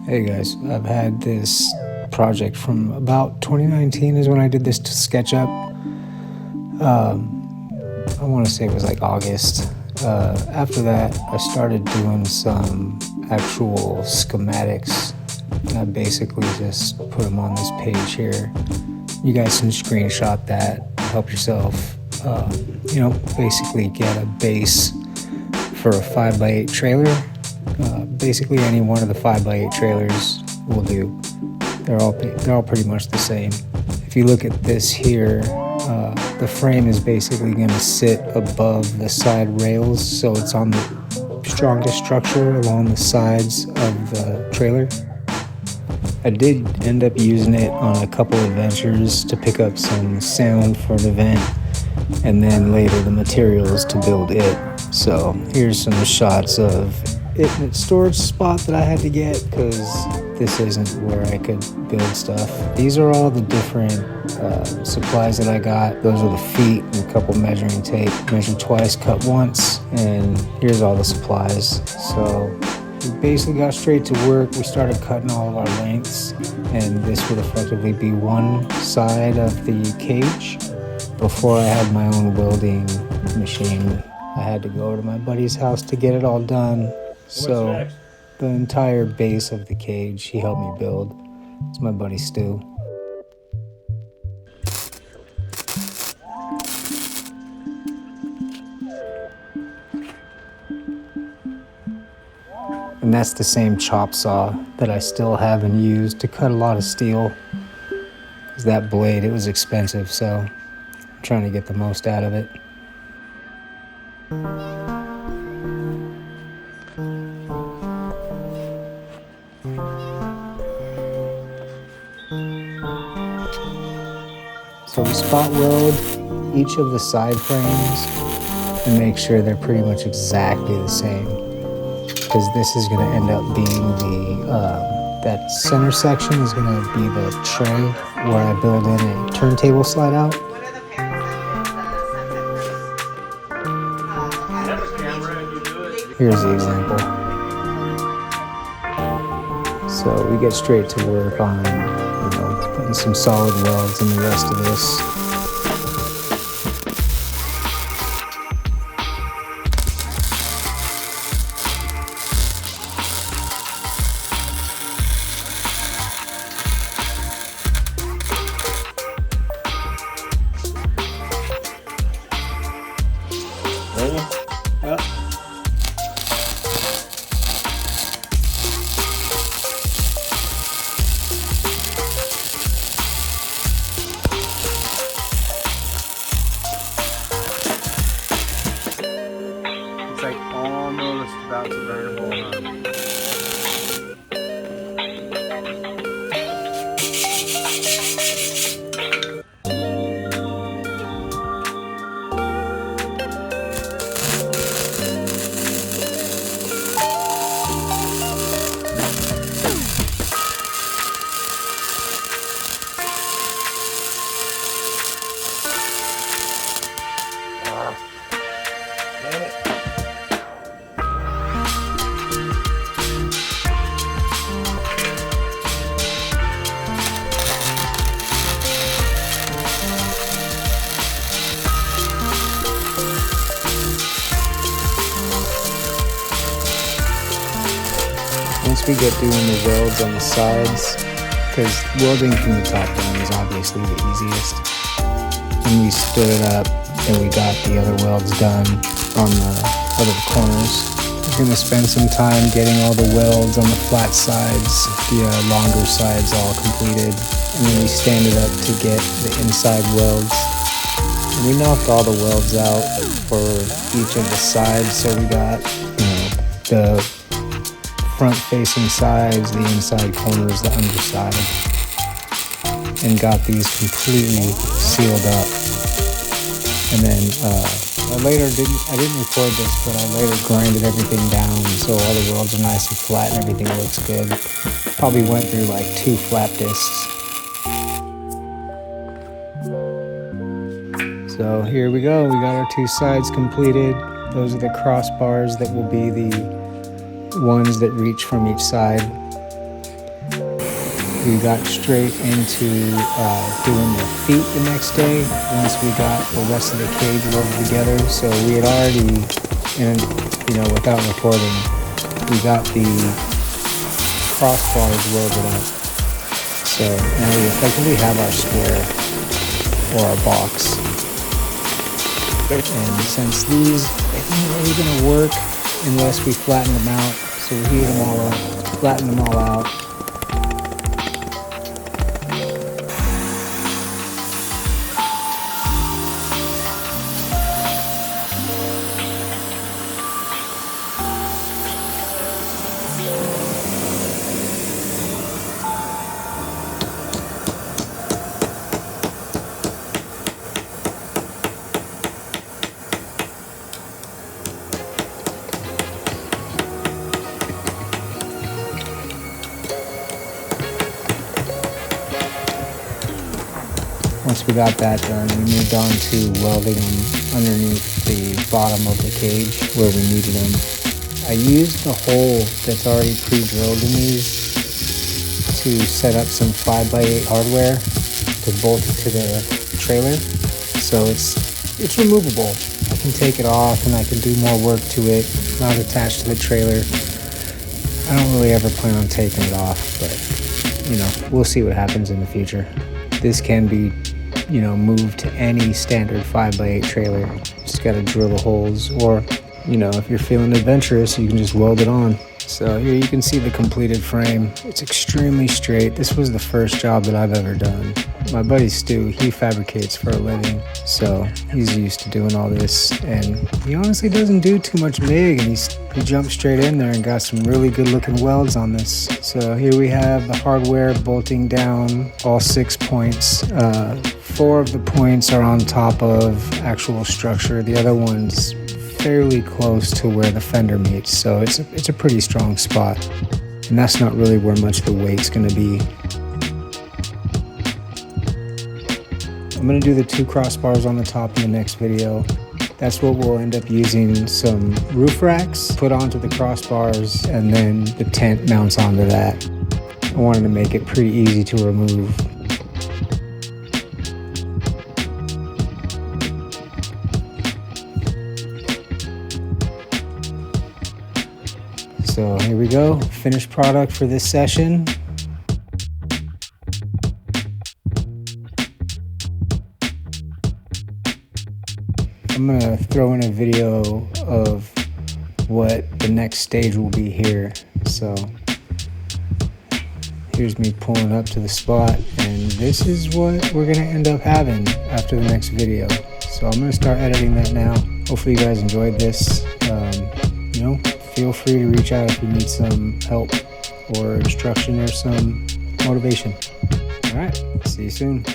Hey guys, I've had this project from about 2019 is when I did this to SketchUp. I want to say it was like August. After that, I started doing some actual schematics. And I basically just put them on this page here. You guys can screenshot that, help yourself, basically get a base for a 5x8 trailer. Basically any one of the 5x8 trailers will do. They're all pretty much the same. If you look at this here, the frame is basically going to sit above the side rails, so it's on the strongest structure along the sides of the trailer. I did end up using it on a couple adventures to pick up some sound for an event, and then later the materials to build it. So here's some shots of it in its storage spot that I had to get because this isn't where I could build stuff. These are all the different supplies that I got. Those are the feet and a couple measuring tape. Measure twice, cut once, and here's all the supplies. So we basically got straight to work. We started cutting all of our lengths, and this would effectively be one side of the cage. Before I had my own welding machine, I had to go to my buddy's house to get it all done. So the entire base of the cage he helped me build. It's my buddy Stu. And that's the same chop saw that I still have and use to cut a lot of steel. Because that blade, it was expensive, so I'm trying to get the most out of it. So we spot weld each of the side frames and make sure they're pretty much exactly the same, because this is going to end up being that center section is going to be the tray where I build in a turntable slide out. Here's the example. So we get straight to work on putting some solid welds in the rest of this. Yep. It's like almost about to burn a hole up. Damn it. Once we get doing the welds on the sides, because welding from the top down is obviously the easiest, and we stood it up and we got the other welds done on the other corners. We're going to spend some time getting all the welds on the flat sides, the longer sides all completed, and then we stand it up to get the inside welds. And we knocked all the welds out for each of the sides, so we got the front facing sides, the inside corners, the underside, and got these completely sealed up. And then I didn't record this, but I later grinded everything down so all the welds are nice and flat and everything looks good. Probably went through like 2 flap discs. So here we go, we got our 2 sides completed. Those are the crossbars that will be the ones that reach from each side. We got straight into doing the feet the next day once we got the rest of the cage welded together. So we had already, and without recording, we got the crossbars welded up. So now we effectively have our square or our box. And since these ain't really gonna work unless we flatten them out, so we heat them all up, flatten them all out. Once we got that done, we moved on to welding them underneath the bottom of the cage where we needed them. I used the hole that's already pre-drilled in these to set up some 5x8 hardware to bolt it to the trailer. So it's removable. I can take it off and I can do more work to it, not attached to the trailer. I don't really ever plan on taking it off, but we'll see what happens in the future. This can be moved to any standard 5x8 trailer. Just gotta drill the holes, or if you're feeling adventurous, you can just weld it on. So here you can see the completed frame. It's extremely straight. This was the first job that I've ever done. My buddy Stu, he fabricates for a living, so he's used to doing all this, and he honestly doesn't do too much MIG, and he jumped straight in there and got some really good looking welds on this. So here we have the hardware bolting down all 6 points. 4 of the points are on top of actual structure. The other one's fairly close to where the fender meets, so it's a pretty strong spot, and that's not really where much of the weight's going to be. I'm going to do the 2 crossbars on the top in the next video. That's what we'll end up using some roof racks put onto the crossbars, and then the tent mounts onto that. I wanted to make it pretty easy to remove. So here we go, finished product for this session. I'm gonna throw in a video of what the next stage will be here. So here's me pulling up to the spot, and this is what we're gonna end up having after the next video. So I'm gonna start editing that now. Hopefully you guys enjoyed this. Feel free to reach out if you need some help or instruction or some motivation. All right, see you soon.